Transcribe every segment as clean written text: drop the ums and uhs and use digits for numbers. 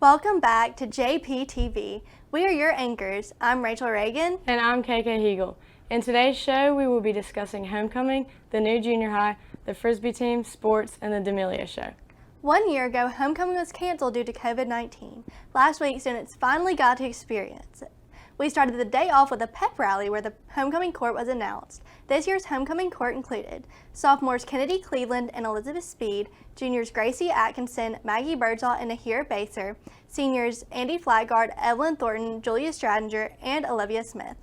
Welcome back to JPTV. We are your anchors. I'm Rachel Reagan. And I'm KK Hegel. In today's show, we will be discussing homecoming, the new junior high, the Frisbee team, sports, and the D'Amelio show. 1 year ago, homecoming was canceled due to COVID-19. Last week, students finally got to experience it. We started the day off with a pep rally where the homecoming court was announced. This year's homecoming court included sophomores Kennedy Cleveland and Elizabeth Speed, juniors Gracie Atkinson, Maggie Birdsall, and Ahira Baser, seniors Andy Flaggard, Evelyn Thornton, Julia Stradinger, and Olivia Smith.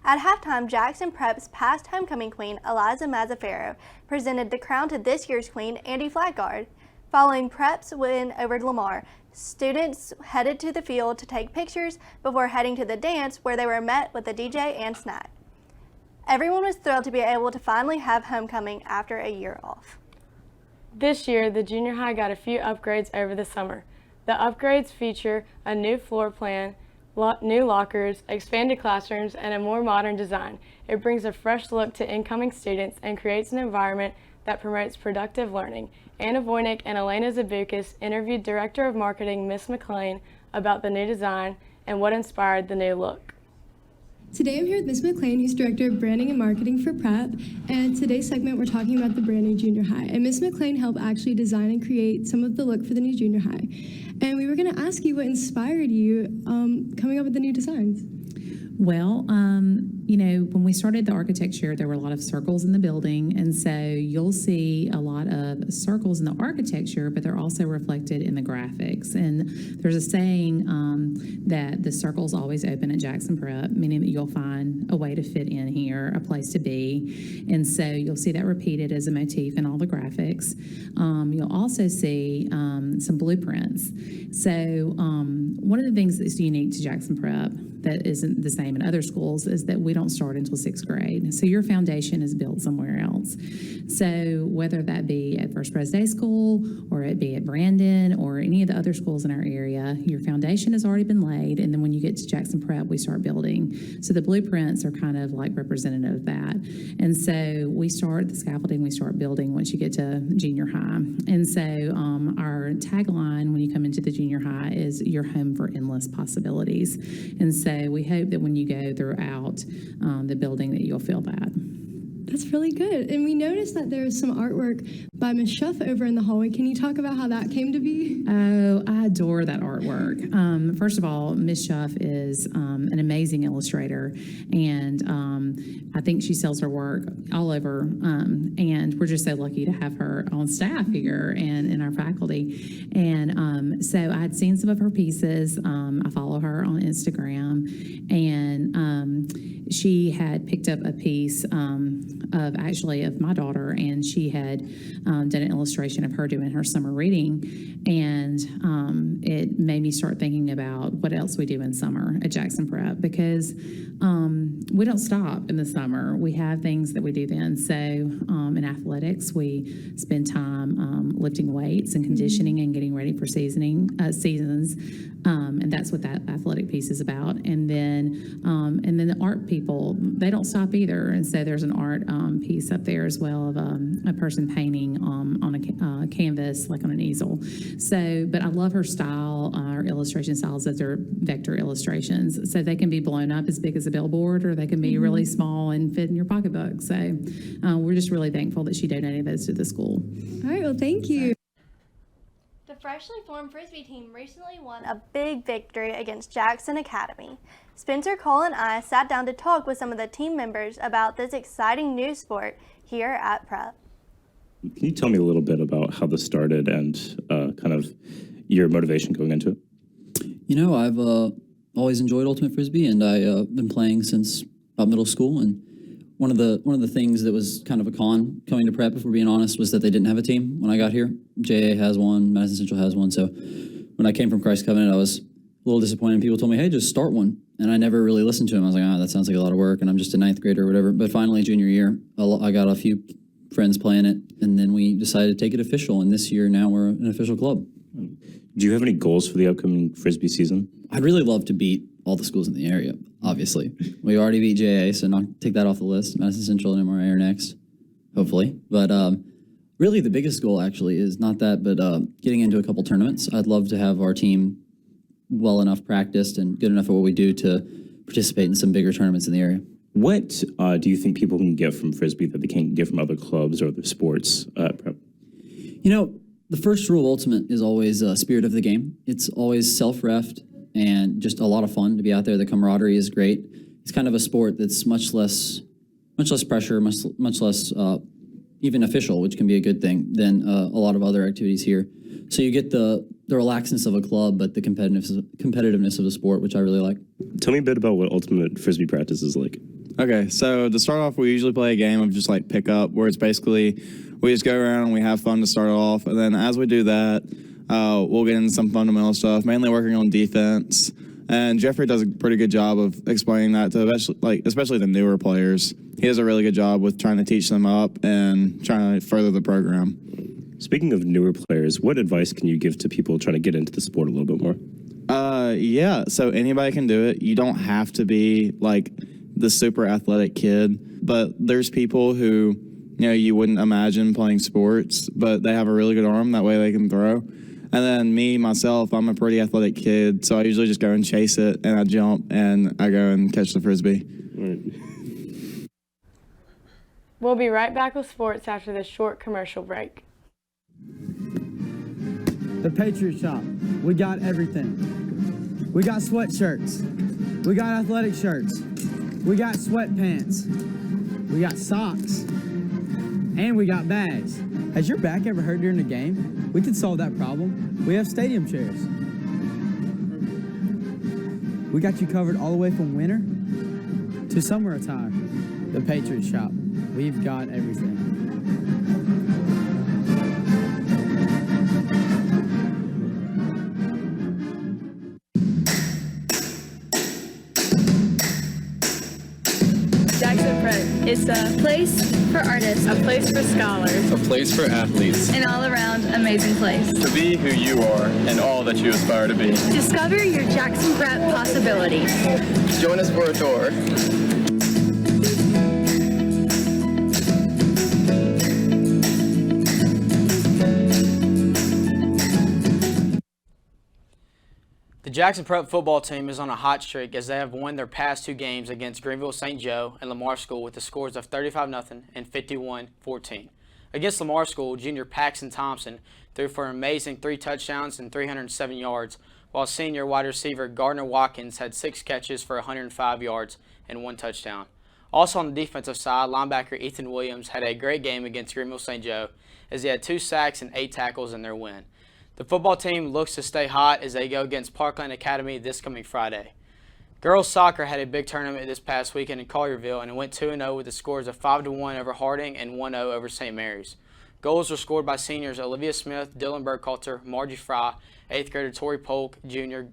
At halftime, Jackson Prep's past homecoming queen, Eliza Mazzaferro, presented the crown to this year's queen, Andy Flaggard. Following Prep's win over Lamar, students headed to the field to take pictures before heading to the dance, where they were met with a DJ and snack. Everyone was thrilled to be able to finally have homecoming after a year off. This year, the junior high got a few upgrades over the summer. The upgrades feature a new floor plan, new lockers, expanded classrooms, and a more modern design. It brings a fresh look to incoming students and creates an environment that promotes productive learning. Anna Voynick and Elena Zabukas interviewed Director of Marketing Miss McLean about the new design and what inspired the new look. Today I'm here with Ms. McLean, who's Director of Branding and Marketing for Prep, and today's segment we're talking about the brand new junior high. And Ms. McLean helped actually design and create some of the look for the new junior high. And we were going to ask you what inspired you coming up with the new designs. Well, when we started the architecture, there were a lot of circles in the building, and so you'll see a lot of circles in the architecture, but they're also reflected in the graphics. And there's a saying that the circle's always open at Jackson Prep, meaning that you'll find a way to fit in here, a place to be. And so you'll see that repeated as a motif in all the graphics. You'll also see some blueprints. So one of the things that's unique to Jackson Prep that isn't the same in other schools is that we don't start until 6th grade. So your foundation is built somewhere else. So whether that be at First Pres Day School or it be at Brandon or any of the other schools in our area, your foundation has already been laid. And then when you get to Jackson Prep, we start building. So the blueprints are kind of like representative of that. And so we start the scaffolding, we start building once you get to junior high. And so our tagline when you come into the junior high is your home for endless possibilities. And so we hope that when you go throughout the building that you'll feel that. That's really good. And we noticed that there's some artwork by Ms. Schuff over in the hallway. Can you talk about how that came to be? Oh, I adore that artwork. First of all, Ms. Schuff is an amazing illustrator, and I think she sells her work all over, and we're just so lucky to have her on staff here and in our faculty. And so I had seen some of her pieces. I follow her on Instagram, and she had picked up a piece of my daughter, and she had done an illustration of her doing her summer reading, and it made me start thinking about what else we do in summer at Jackson Prep, because we don't stop in the summer. We have things that we do then. So in athletics, we spend time lifting weights and conditioning and getting ready for seasons, and that's what that athletic piece is about. And then the art people, they don't stop either, and so there's an art piece up there as well of a person painting on a canvas, like on an easel. So, but I love her style. Her illustration styles, that they're vector illustrations, so they can be blown up as big as a billboard, or they can be really small and fit in your pocketbook. So we're just really thankful that she donated those to the school. All right, well, thank you. The freshly formed Frisbee team recently won a big victory against Jackson Academy. Spencer Cole and I sat down to talk with some of the team members about this exciting new sport here at Prep. Can you tell me a little bit about how this started and kind of your motivation going into it? You know, I've always enjoyed Ultimate Frisbee, and I've been playing since about middle school. And one of the things that was kind of a con coming to Prep, if we're being honest, was that they didn't have a team when I got here. JA has one, Madison Central has one. So when I came from Christ Covenant, I was a little disappointed. People told me, hey, just start one. And I never really listened to them. I was like, that sounds like a lot of work, and I'm just a 9th grader or whatever. But finally, junior year, I got a few friends playing it, and then we decided to take it official. And this year, now we're an official club. Do you have any goals for the upcoming Frisbee season? I'd really love to beat all the schools in the area, obviously. We already beat JA, so take that off the list. Madison Central and MRA are next, hopefully. But really the biggest goal actually is not that, but getting into a couple tournaments. I'd love to have our team well enough practiced and good enough at what we do to participate in some bigger tournaments in the area. What do you think people can get from Frisbee that they can't get from other clubs or other sports at prep? You know, the first rule of Ultimate is always spirit of the game. It's always self-reffed and just a lot of fun to be out there. The camaraderie is great. It's kind of a sport that's much less pressure, much less even official, which can be a good thing, than a lot of other activities here. So you get the relaxedness of a club, but the competitiveness of the sport, which I really like. Tell me a bit about what Ultimate Frisbee practice is like. Okay, so to start off, we usually play a game of just like pick up, where it's basically we just go around and we have fun to start off, and then as we do that, we'll get into some fundamental stuff, mainly working on defense. And Jeffrey does a pretty good job of explaining that to especially the newer players. He does a really good job with trying to teach them up and trying to further the program. Speaking of newer players, what advice can you give to people trying to get into the sport a little bit more? Yeah, so anybody can do it. You don't have to be like the super athletic kid, but there's people who, you know, you wouldn't imagine playing sports, but they have a really good arm. That way they can throw. And then myself, I'm a pretty athletic kid, so I usually just go and chase it, and I jump, and I go and catch the Frisbee. Right. We'll be right back with sports after this short commercial break. The Patriot Shop. We got everything. We got sweatshirts. We got athletic shirts. We got sweatpants. We got socks. And we got bags. Has your back ever hurt during a game? We can solve that problem. We have stadium chairs. We got you covered all the way from winter to summer attire. The Patriot Shop. We've got everything. Jackson Prep. It's a place for artists, A place for scholars. A place for athletes. an all-around amazing place. To be who you are and all that you aspire to be. Discover your Jackson Prep possibilities. Join us for a tour. The Jackson Prep football team is on a hot streak as they have won their past two games against Greenville St. Joe and Lamar School with the scores of 35-0 and 51-14. Against Lamar School, junior Paxton Thompson threw for an amazing 3 touchdowns and 307 yards, while senior wide receiver Gardner Watkins had 6 catches for 105 yards and 1 touchdown. Also on the defensive side, linebacker Ethan Williams had a great game against Greenville St. Joe as he had 2 sacks and 8 tackles in their win. The football team looks to stay hot as they go against Parkland Academy this coming Friday. Girls soccer had a big tournament this past weekend in Collierville and it went 2-0 with the scores of 5-1 over Harding and 1-0 over St. Mary's. Goals were scored by seniors Olivia Smith, Dylan Burkhalter, Margie Fry, 8th grader Tori Polk, junior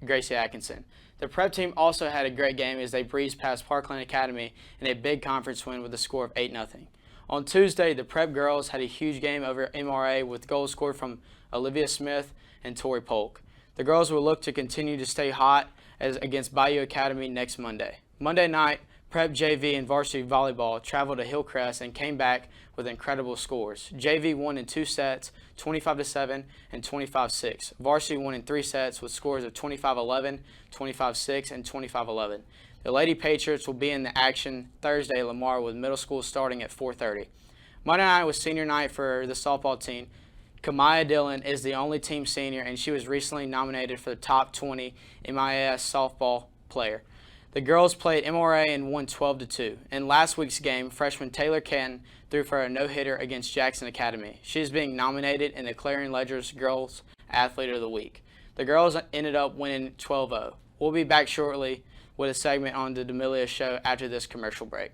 Gracie Atkinson. The prep team also had a great game as they breezed past Parkland Academy in a big conference win with a score of 8-0. On Tuesday, the prep girls had a huge game over MRA with goals scored from Olivia Smith and Tori Polk. The girls will look to continue to stay hot against Bayou Academy next Monday. Monday night, Prep JV and varsity volleyball traveled to Hillcrest and came back with incredible scores. JV won in 2 sets, 25-7 and 25-6. Varsity won in 3 sets with scores of 25-11, 25-6, and 25-11. The Lady Patriots will be in the action Thursday at Lamar with middle school starting at 4:30. Monday night was senior night for the softball team. Kamaya Dillon is the only team senior, and she was recently nominated for the top 20 MIS softball player. The girls played MRA and won 12-2. In last week's game, freshman Taylor Canton threw for a no-hitter against Jackson Academy. She is being nominated in the Clarion Ledger's Girls Athlete of the Week. The girls ended up winning 12-0. We'll be back shortly with a segment on the D'Amelio Show after this commercial break.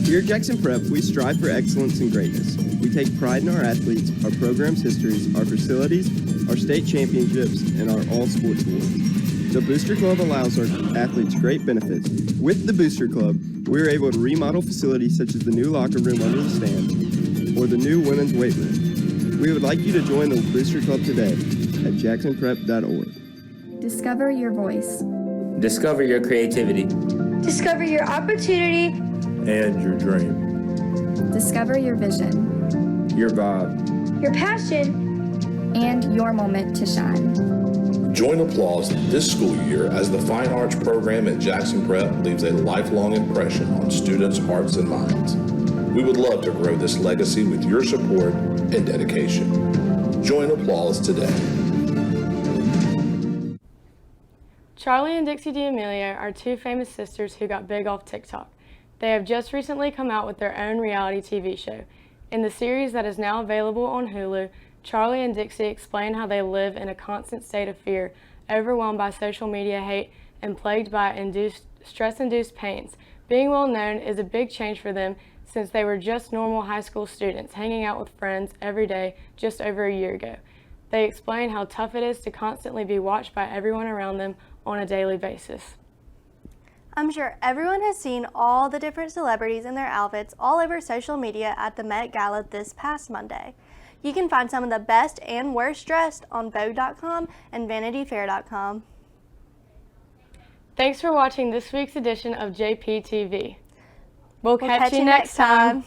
Here at Jackson Prep, we strive for excellence and greatness. We take pride in our athletes, our program's histories, our facilities, our state championships, and our all sports awards. The Booster Club allows our athletes great benefits. With the Booster Club, we are able to remodel facilities such as the new locker room under the stands or the new women's weight room. We would like you to join the Booster Club today at jacksonprep.org. Discover your voice. Discover your creativity. Discover your opportunity. And your dream. discover your vision, Your vibe. your passion, and your moment to shine. Join Applause this school year as the Fine Arts program at Jackson Prep leaves a lifelong impression on students' hearts and minds. We would love to grow this legacy with your support and dedication. Join Applause today. Charlie and Dixie D'Amelio are two famous sisters who got big off TikTok. They have just recently come out with their own reality TV show. In the series that is now available on Hulu, Charlie and Dixie explain how they live in a constant state of fear, overwhelmed by social media hate, and plagued by stress-induced pains. Being well known is a big change for them since they were just normal high school students hanging out with friends every day just over a year ago. They explain how tough it is to constantly be watched by everyone around them on a daily basis. I'm sure everyone has seen all the different celebrities in their outfits all over social media at the Met Gala this past Monday. You can find some of the best and worst dressed on Vogue.com and VanityFair.com. Thanks for watching this week's edition of JPTV. We'll catch you next time.